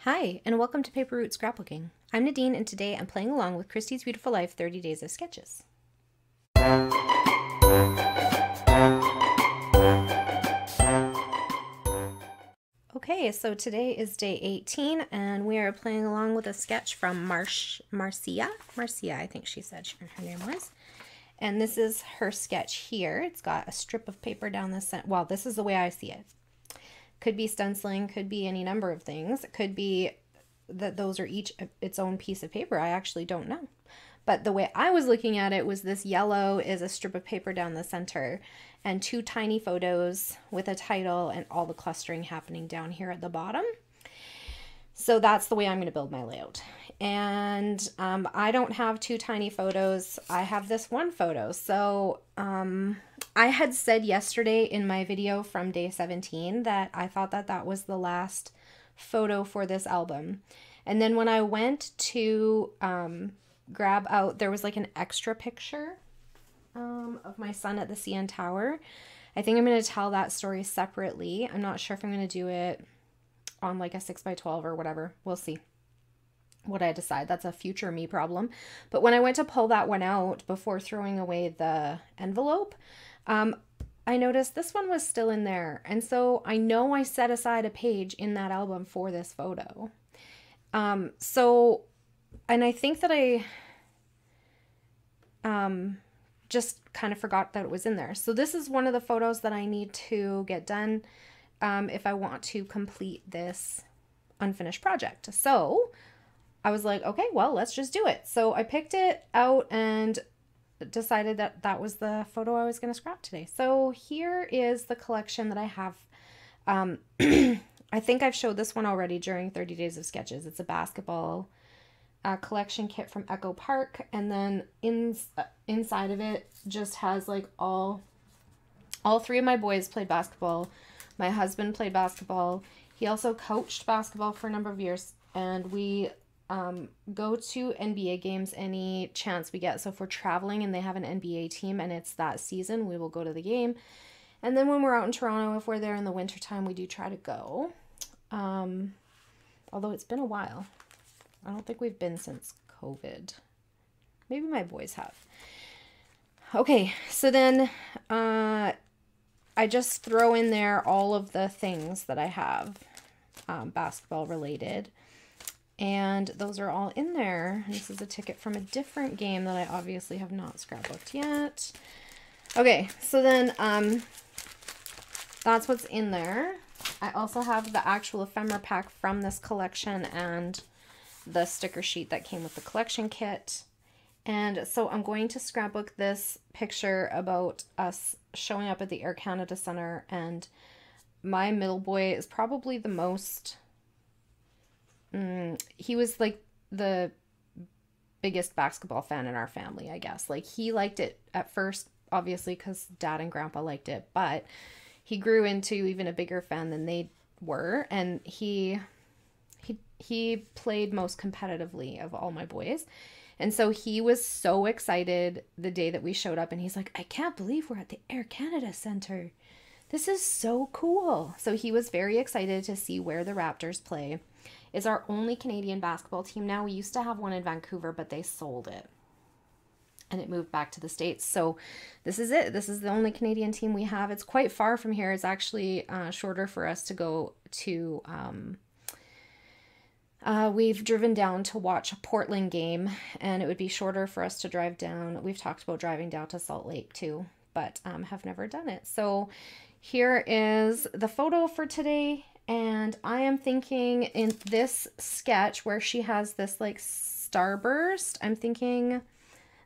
Hi, and welcome to Paper Root Scrapbooking. I'm Nadine, and today I'm playing along with Christy's Beautiful Life 30 Days of Sketches. Okay, so today is day 18, and we are playing along with a sketch from Marcia, I think she said her name was. And this is her sketch here. It's got a strip of paper down the center. Well, this is the way I see it. Could be stenciling, could be any number of things. It could be that those are each its own piece of paper. I actually don't know. But the way I was looking at it was this yellow is a strip of paper down the center and two tiny photos with a title and all the clustering happening down here at the bottom. So that's the way I'm going to build my layout. And I don't have two tiny photos. I have this one photo. So I had said yesterday in my video from day 17 that I thought that that was the last photo for this album. And then when I went to grab out, there was like an extra picture of my son at the CN Tower. I think I'm going to tell that story separately. I'm not sure if I'm going to do it on like a 6x12 or whatever. We'll see what I decide. That's a future me problem. But when I went to pull that one out before throwing away the envelope, I noticed this one was still in there. And so I know I set aside a page in that album for this photo. And I think that I just kind of forgot that it was in there. So this is one of the photos that I need to get done if I want to complete this unfinished project. So I was like, okay, well, let's just do it. So I picked it out and decided that that was the photo I was going to scrap today. So here is the collection that I have. I think I've showed this one already during 30 Days of Sketches. It's a basketball collection kit from Echo Park, and then inside of it just has like all three of my boys played basketball. My husband played basketball. He also coached basketball for a number of years, and we go to NBA games any chance we get. So if we're traveling and they have an NBA team and it's that season, we will go to the game. And then when we're out in Toronto, if we're there in the wintertime, we do try to go. Although it's been a while. I don't think we've been since COVID. Maybe my boys have. Okay, so then I just throw in there all of the things that I have basketball related. And those are all in there. This is a ticket from a different game that I obviously have not scrapbooked yet. Okay, so then that's what's in there. I also have the actual ephemera pack from this collection and the sticker sheet that came with the collection kit. And so I'm going to scrapbook this picture about us showing up at the Air Canada Centre, and my middle boy is probably the most... he was like the biggest basketball fan in our family, I guess. Like, he liked it at first, obviously, because Dad and Grandpa liked it, but he grew into even a bigger fan than they were, and he played most competitively of all my boys. And so he was so excited the day that we showed up, and he's like, I can't believe we're at the Air Canada Centre. This is so cool. So he was very excited to see where the Raptors play. It's our only Canadian basketball team now. We used to have one in Vancouver, but they sold it and it moved back to the States. So this is it. This is the only Canadian team we have. It's quite far from here. It's actually shorter for us to go to. We've driven down to watch a Portland game, and it would be shorter for us to drive down. We've talked about driving down to Salt Lake too, but have never done it. So here is the photo for today. And I am thinking in this sketch where she has this like starburst, I'm thinking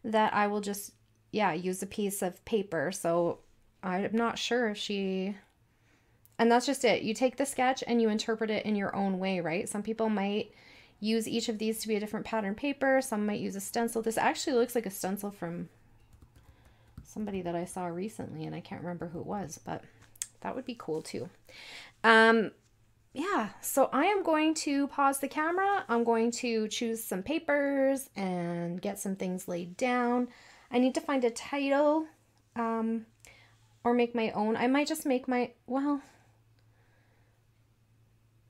that I will just, use a piece of paper. So I'm not sure if she, and that's just it. You take the sketch and you interpret it in your own way, right? Some people might use each of these to be a different pattern paper. Some might use a stencil. This actually looks like a stencil from somebody that I saw recently, and I can't remember who it was, but that would be cool too. Yeah, so I am going to pause the camera. I'm going to choose some papers and get some things laid down. I need to find a title or make my own. I might just make my, well,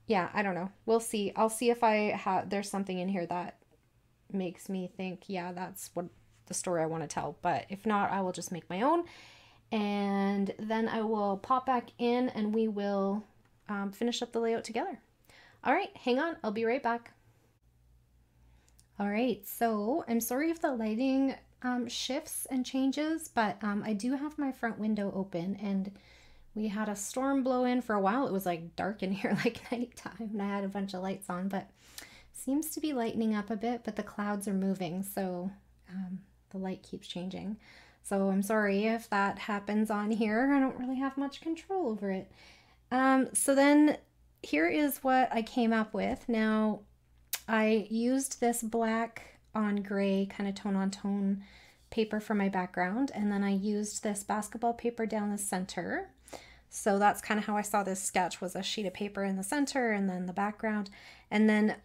yeah, I don't know. We'll see. I'll see if there's something in here that makes me think, yeah, that's what the story I want to tell. But if not, I will just make my own. And then I will pop back in and we will finish up the layout together. All right, hang on. I'll be right back. All right, so I'm sorry if the lighting shifts and changes, but I do have my front window open and we had a storm blow in for a while. It was like dark in here, like nighttime, and I had a bunch of lights on, but seems to be lightening up a bit, but the clouds are moving, so the light keeps changing. So I'm sorry if that happens on here. I don't really have much control over it. So then here is what I came up with. Now, I used this black on gray kind of tone on tone paper for my background, and then I used this basketball paper down the center. So that's kind of how I saw this sketch, was a sheet of paper in the center and then the background. And then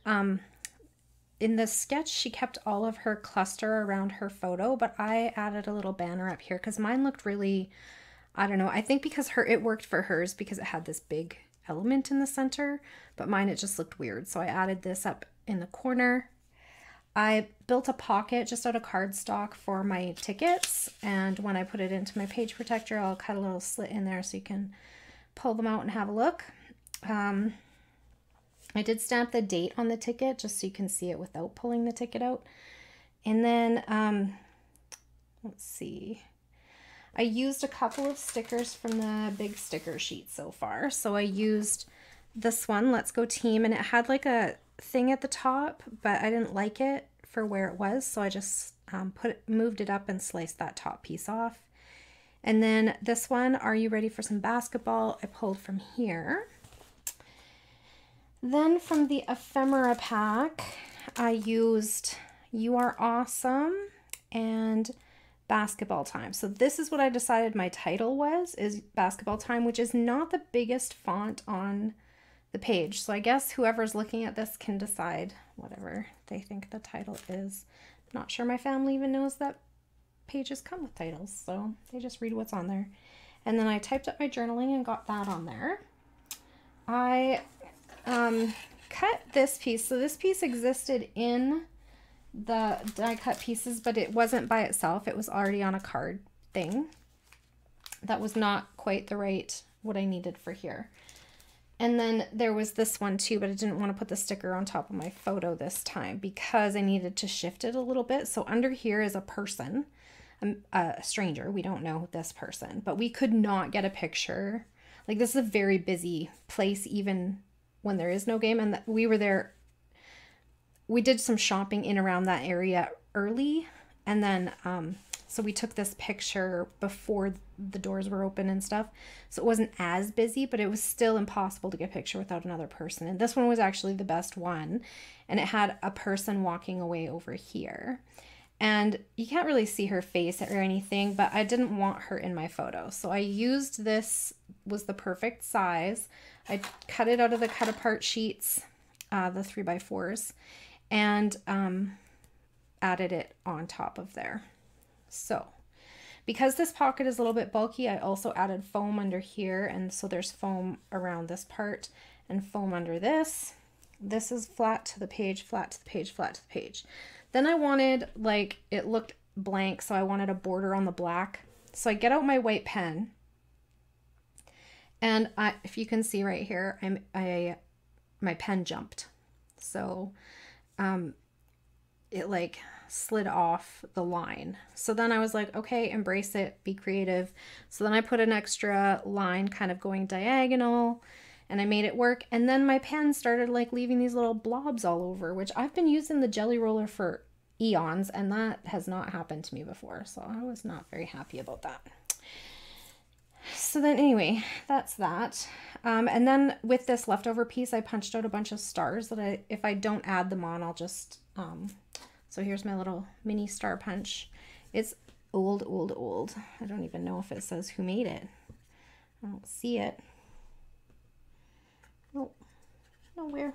in this sketch, she kept all of her cluster around her photo, but I added a little banner up here because mine looked really, I don't know, I think because it worked for hers because it had this big element in the center, but mine, it just looked weird. So I added this up in the corner. I built a pocket just out of cardstock for my tickets, and when I put it into my page protector, I'll cut a little slit in there so you can pull them out and have a look. I did stamp the date on the ticket just so you can see it without pulling the ticket out. And then, let's see, I used a couple of stickers from the big sticker sheet so far. So I used this one, Let's Go Team, and it had like a thing at the top, but I didn't like it for where it was, so I just moved it up and sliced that top piece off. And then this one, Are You Ready for Some Basketball? I pulled from here. Then from the ephemera pack, I used You Are Awesome and Basketball Time. So this is what I decided my title was, is Basketball Time, which is not the biggest font on the page. So I guess whoever's looking at this can decide whatever they think the title is. Not sure my family even knows that pages come with titles, so they just read what's on there. And then I typed up my journaling and got that on there. I cut this piece. So this piece existed in the die cut pieces, but it wasn't by itself. It was already on a card thing. That was not quite the right, what I needed for here. And then there was this one too, but I didn't want to put the sticker on top of my photo this time because I needed to shift it a little bit. So under here is a person, a stranger. We don't know this person, but we could not get a picture. Like, this is a very busy place even when there is no game. And we were there, we did some shopping in around that area early. And then, so we took this picture before the doors were open and stuff. So it wasn't as busy, but it was still impossible to get a picture without another person. And this one was actually the best one. And it had a person walking away over here. And you can't really see her face or anything, but I didn't want her in my photo. So I used this, was the perfect size. I cut it out of the cut apart sheets, the 3x4s, and added it on top of there. So because this pocket is a little bit bulky, I also added foam under here, and so there's foam around this part and foam under this. This is flat to the page, flat to the page, flat to the page. Then I wanted, like, it looked blank, so I wanted a border on the black. So I get out my white pen, and if you can see right here, my pen jumped. So it like slid off the line. So then I was like, okay, embrace it, be creative. So then I put an extra line kind of going diagonal, and I made it work. And then my pen started like leaving these little blobs all over, which I've been using the jelly roller for eons, and that has not happened to me before. So I was not very happy about that. So then anyway, that's that. And then with this leftover piece, I punched out a bunch of stars that if I don't add them on, I'll just, so here's my little mini star punch. It's old, old, old. I don't even know if it says who made it. I don't see it. Oh, nowhere.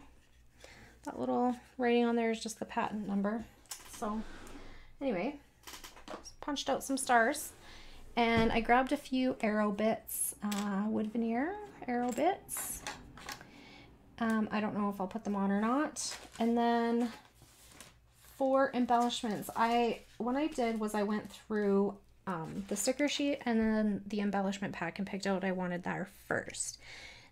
That little writing on there is just the patent number. So anyway, just punched out some stars. And I grabbed a few arrow bits, wood veneer arrow bits. I don't know if I'll put them on or not. And then for embellishments, what I did was I went through the sticker sheet and then the embellishment pack and picked out what I wanted there first.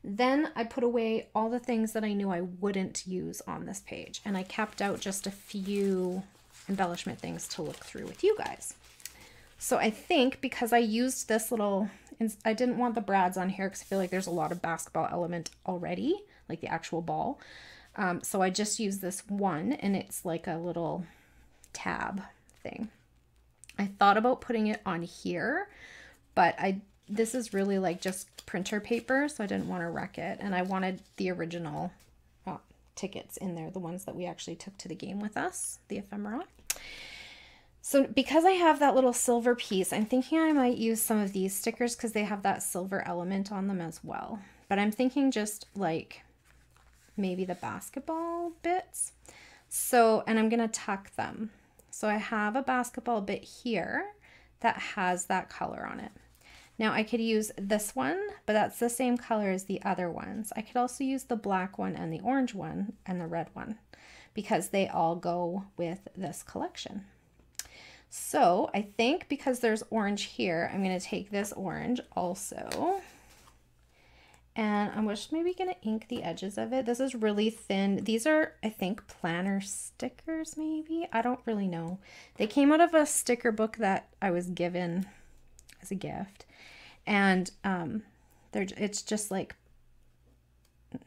Then I put away all the things that I knew I wouldn't use on this page, and I kept out just a few embellishment things to look through with you guys. So I think because I used this little, I didn't want the brads on here because I feel like there's a lot of basketball element already, like the actual ball. So I just used this one, and it's like a little tab thing. I thought about putting it on here, but this is really like just printer paper, so I didn't want to wreck it. And I wanted the original tickets in there, the ones that we actually took to the game with us, the ephemera. So because I have that little silver piece, I'm thinking I might use some of these stickers because they have that silver element on them as well. But I'm thinking just like maybe the basketball bits. So, and I'm going to tuck them. So I have a basketball bit here that has that color on it. Now I could use this one, but that's the same color as the other ones. I could also use the black one and the orange one and the red one because they all go with this collection. So I think because there's orange here, I'm going to take this orange also. And I'm just maybe going to ink the edges of it. This is really thin. These are, I think, planner stickers maybe. I don't really know. They came out of a sticker book that I was given as a gift. And it's just like,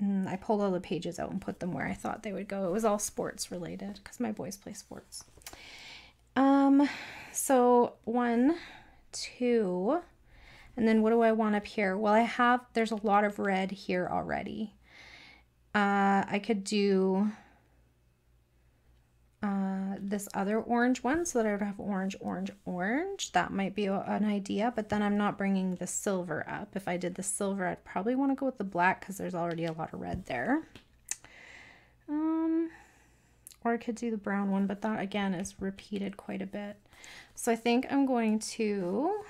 I pulled all the pages out and put them where I thought they would go. It was all sports related because my boys play sports. So 1, 2, and then what do I want up here? Well, there's a lot of red here already. I could do this other orange one so that I would have orange, orange, orange. That might be an idea, but then I'm not bringing the silver up. If I did the silver, I'd probably want to go with the black because there's already a lot of red there. Or I could do the brown one, but that again is repeated quite a bit. So I think I'm going to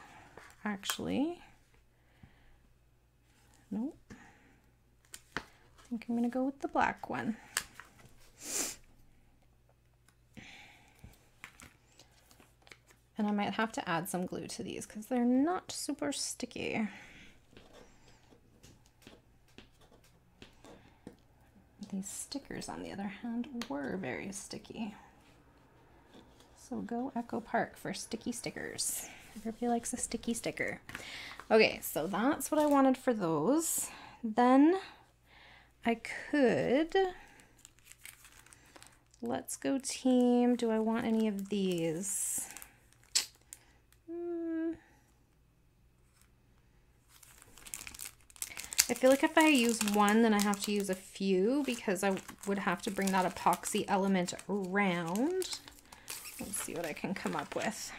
actually, nope. I think I'm going to go with the black one. And I might have to add some glue to these because they're not super sticky. These stickers, on the other hand, were very sticky. So go Echo Park for sticky stickers. Everybody likes a sticky sticker. Okay, so that's what I wanted for those. Then I could, let's go team. Do I want any of these? I feel like if I use one, then I have to use a few because I would have to bring that epoxy element around. Let's see what I can come up with.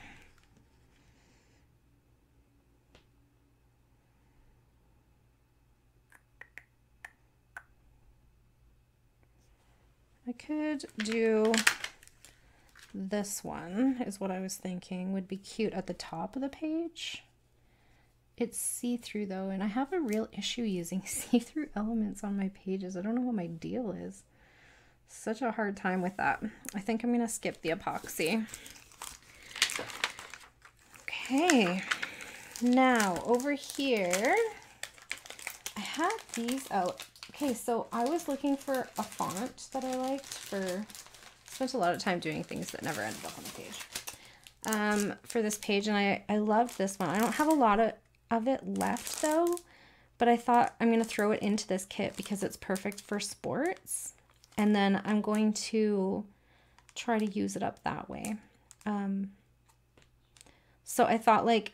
I could do this one, is what I was thinking would be cute at the top of the page. It's see-through though, and I have a real issue using see-through elements on my pages. I don't know what my deal is. Such a hard time with that. I think I'm gonna skip the epoxy. Okay, now over here, I had these out. Okay, so I was looking for a font that I liked spent a lot of time doing things that never ended up on the page. For this page, and I loved this one. I don't have a lot of it left though, but I thought I'm going to throw it into this kit because it's perfect for sports, and then I'm going to try to use it up that way. So I thought, like,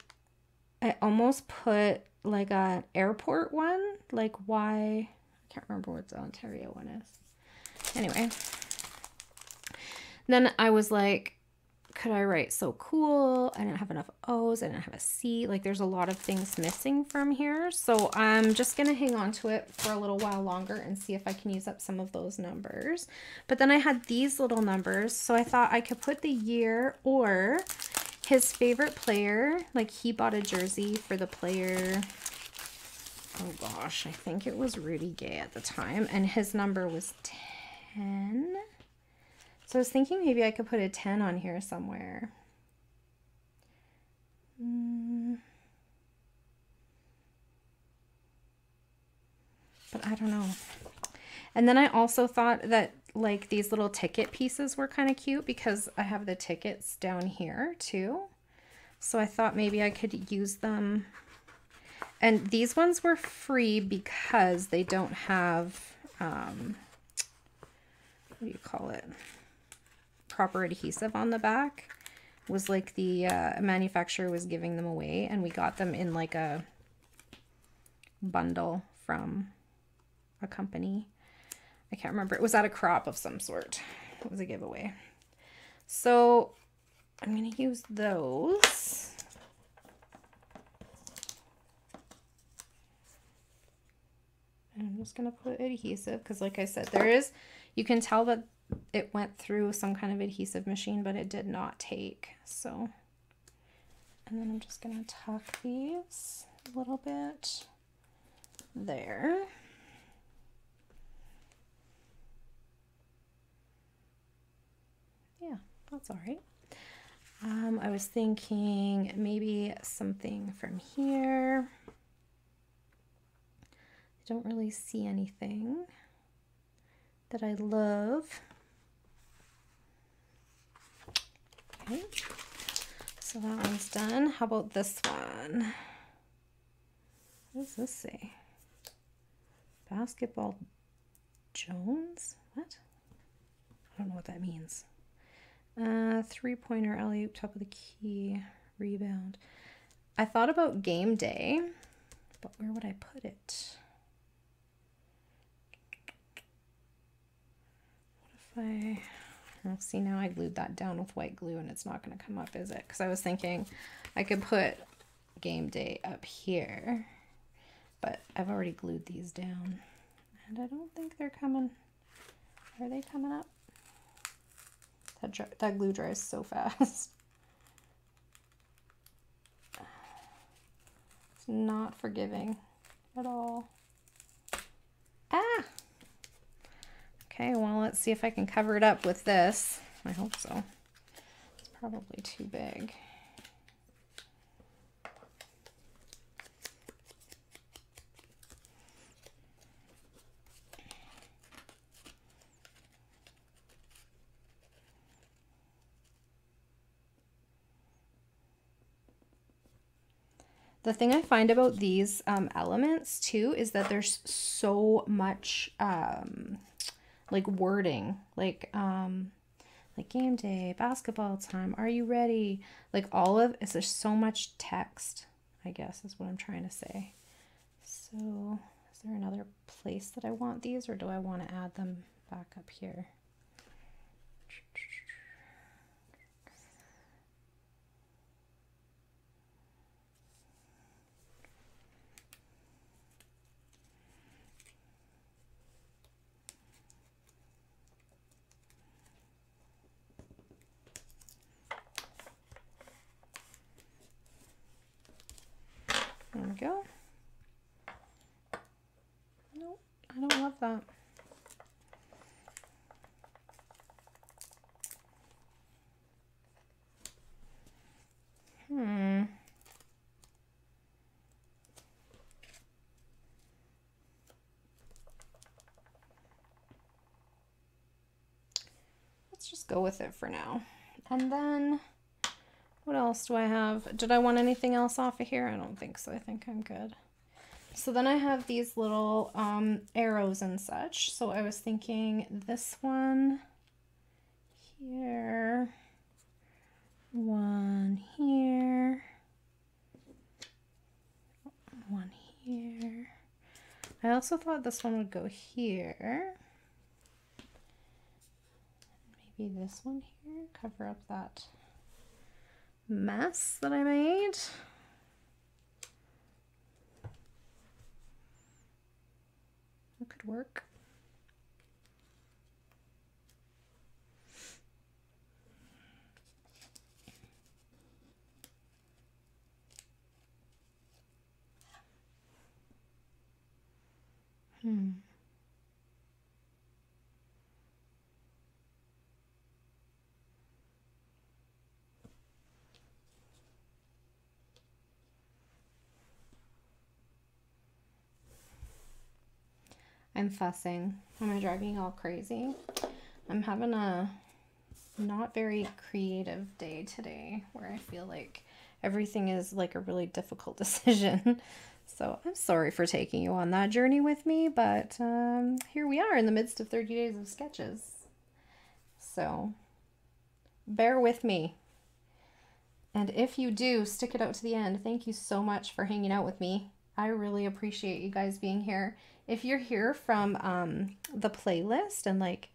I almost put like an airport one, like why, I can't remember what the Ontario one is. Anyway, then I was like, could I write so cool? I didn't have enough O's. I didn't have a C. Like, there's a lot of things missing from here. So I'm just going to hang on to it for a little while longer and see if I can use up some of those numbers. But then I had these little numbers. So I thought I could put the year or his favorite player. Like, he bought a jersey for the player. oh gosh, I think it was Rudy Gay at the time, and his number was 10. So I was thinking maybe I could put a 10 on here somewhere. But I don't know. And then I also thought that like these little ticket pieces were kind of cute because I have the tickets down here too. So I thought maybe I could use them. And these ones were free because they don't have, what do you call it? Proper adhesive on the back. It was like the manufacturer was giving them away, and we got them in like a bundle from a company. I can't remember. It was at a crop of some sort. It was a giveaway. So I'm going to use those. And I'm just going to put adhesive because like I said, you can tell that it went through some kind of adhesive machine, but it did not take. So, and then I'm just going to tuck these a little bit there. Yeah, that's all right. I was thinking maybe something from here. I don't really see anything that I love. Okay, so that one's done. How about this one? What does this say? Basketball Jones? What? I don't know what that means. 3-pointer alley-oop, top of the key, rebound. I thought about game day, but where would I put it? What if oh, see, now I glued that down with white glue and it's not going to come up, is it? Because I was thinking I could put game day up here, but I've already glued these down and I don't think they're coming. Are they coming up? That glue dries so fast. It's not forgiving at all. Ah! Okay, well, let's see if I can cover it up with this. I hope so. It's probably too big. The thing I find about these elements too is that there's so much like wording, like game day, basketball time, are you ready? Like all of is there's so much text, I guess is what I'm trying to say. So is there another place that I want these, or do I want to add them back up here? There we go. Nope, I don't love that. Let's just go with it for now. And then what else do I have? Did I want anything else off of here? I don't think so. I think I'm good. So then I have these little arrows and such. So I was thinking this one here, one here, one here. I also thought this one would go here. Maybe this one here, cover up that mess that I made. That could work. I'm fussing. Am I driving you all crazy? I'm having a not very creative day today where I feel like everything is like a really difficult decision. So I'm sorry for taking you on that journey with me, but here we are in the midst of 30 days of sketches. So bear with me. And if you do stick it out to the end, thank you so much for hanging out with me. I really appreciate you guys being here. If you're here from the playlist and like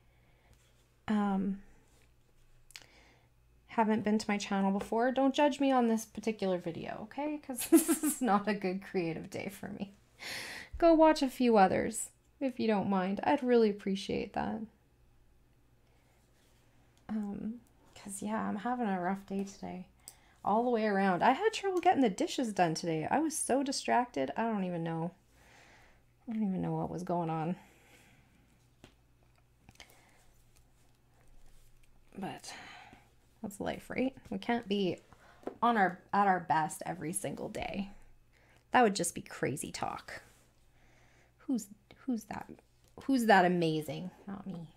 haven't been to my channel before, don't judge me on this particular video, okay? Because this is not a good creative day for me. Go watch a few others if you don't mind. I'd really appreciate that. Because yeah, I'm having a rough day today. All the way around. I had trouble getting the dishes done today. I was so distracted. I don't even know. I don't even know what was going on. But that's life, right? We can't be at our best every single day. That would just be crazy talk. Who's that amazing? Not me.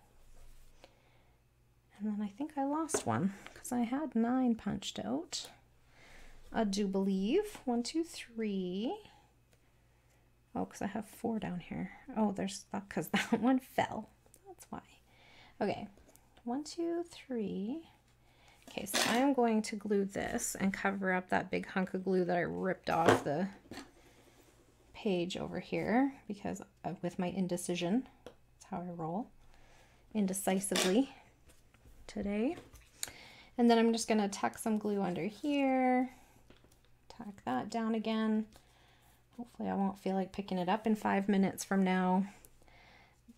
And then I think I lost one because I had 9 punched out. I do believe 1, 2, 3. Oh, because I have 4 down here. Oh, there's that because that one fell. That's why. Okay, 1, 2, 3. Okay, so I am going to glue this and cover up that big hunk of glue that I ripped off the page over here because with my indecision. That's how I roll. Indecisively today. And then I'm just going to tuck some glue under here. Tuck that down again. Hopefully I won't feel like picking it up in 5 minutes from now.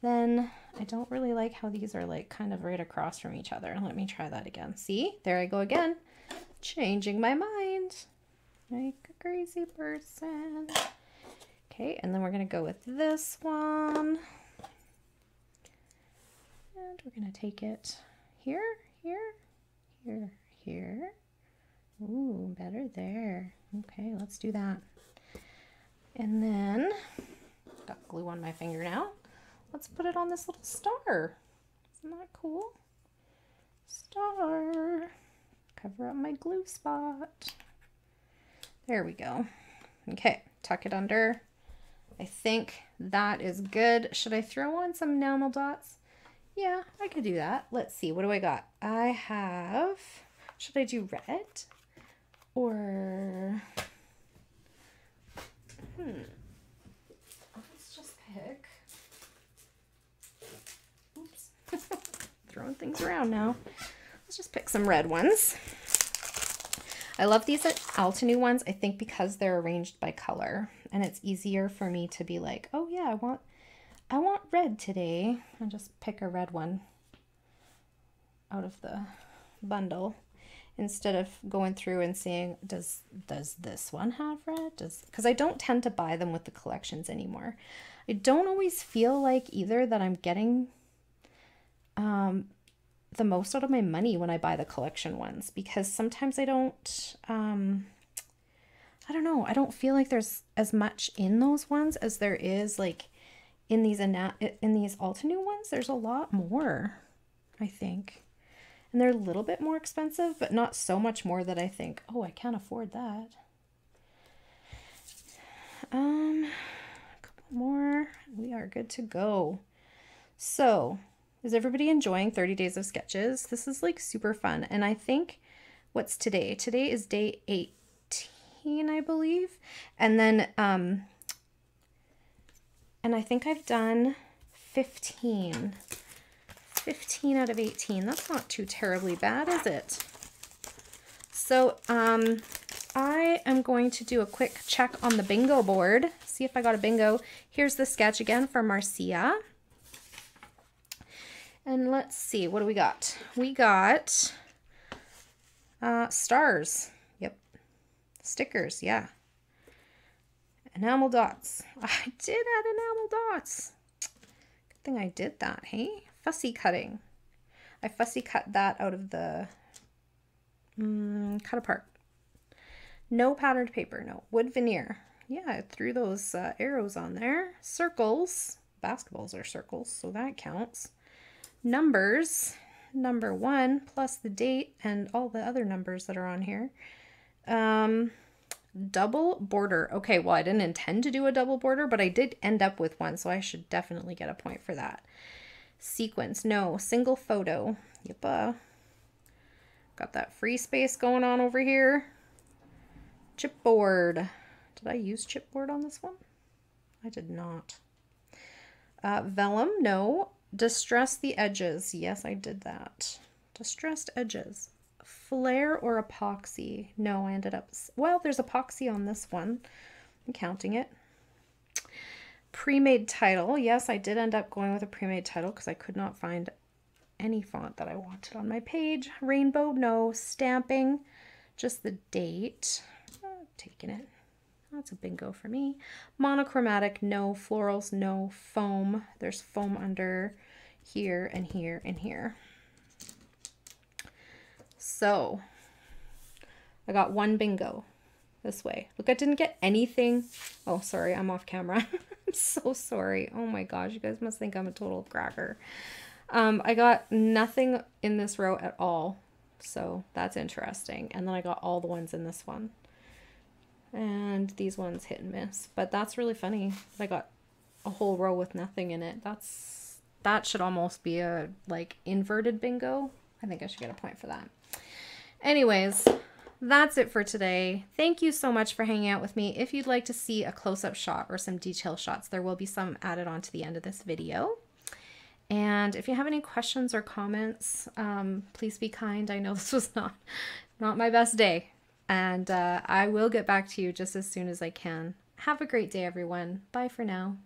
Then I don't really like how these are like kind of right across from each other. Let me try that again. See, there I go again. Changing my mind like a crazy person. Okay, and then we're going to go with this one. And we're going to take it here, here, here, here. Ooh, better there. Okay, let's do that. And then, got glue on my finger now. Let's put it on this little star. Isn't that cool? Star. Cover up my glue spot. There we go. Okay, tuck it under. I think that is good. Should I throw on some enamel dots? Yeah, I could do that. Let's see, what do I got? I have, should I do red? Or, let's just pick. Oops. Throwing things around now. Let's just pick some red ones. I love these Altenew ones, I think because they're arranged by color. And it's easier for me to be like, oh yeah, I want red today. And just pick a red one out of the bundle. Instead of going through and saying, does this one have red? Because I don't tend to buy them with the collections anymore. I don't always feel like either that I'm getting the most out of my money when I buy the collection ones, because sometimes I don't know, I don't feel like there's as much in those ones as there is like in these Altenew ones. There's a lot more, I think. And they're a little bit more expensive, but not so much more that I think, oh, I can't afford that. A couple more. We are good to go. So, is everybody enjoying 30 days of sketches? This is like super fun. And I think, what's today? Today is day 18, I believe. And then, and I think I've done 15 out of 18. That's not too terribly bad, is it? So I am going to do a quick check on the bingo board, see if I got a bingo. Here's the sketch again for Marcia. And let's see, what do we got? We got stars. Yep. Stickers, yeah. Enamel dots. I did add enamel dots. thing I did that, hey? Fussy cutting. I fussy cut that out of the cut apart. No patterned paper, no. Wood veneer. Yeah, I threw those arrows on there. Circles. Basketballs are circles, so that counts. Numbers. Number 1 plus the date and all the other numbers that are on here. Double border. Okay, well, I didn't intend to do a double border, but I did end up with one, so I should definitely get a point for that. Sequence. No. Single photo. Yep. Got that free space going on over here. Chipboard. Did I use chipboard on this one? I did not. Vellum. No. Distress the edges. Yes, I did that. Distressed edges. Flare or epoxy? No, I ended up... Well, there's epoxy on this one. I'm counting it. Pre-made title. Yes, I did end up going with a pre-made title because I could not find any font that I wanted on my page. Rainbow. No. Stamping. Just the date. Taking it. That's a bingo for me. Monochromatic. No. Florals. No. Foam. There's foam under here and here and here. So I got one bingo this way. Look, I didn't get anything. Oh, sorry, I'm off camera. I'm so sorry. Oh my gosh, you guys must think I'm a total cracker. I got nothing in this row at all. So that's interesting. And then I got all the ones in this one. And these ones hit and miss. But that's really funny. I got a whole row with nothing in it. That should almost be a like inverted bingo. I think I should get a point for that. Anyways, that's it for today. Thank you so much for hanging out with me. If you'd like to see a close-up shot or some detail shots, there will be some added on to the end of this video. And if you have any questions or comments, please be kind. I know this was not my best day. And I will get back to you just as soon as I can. Have a great day, everyone. Bye for now.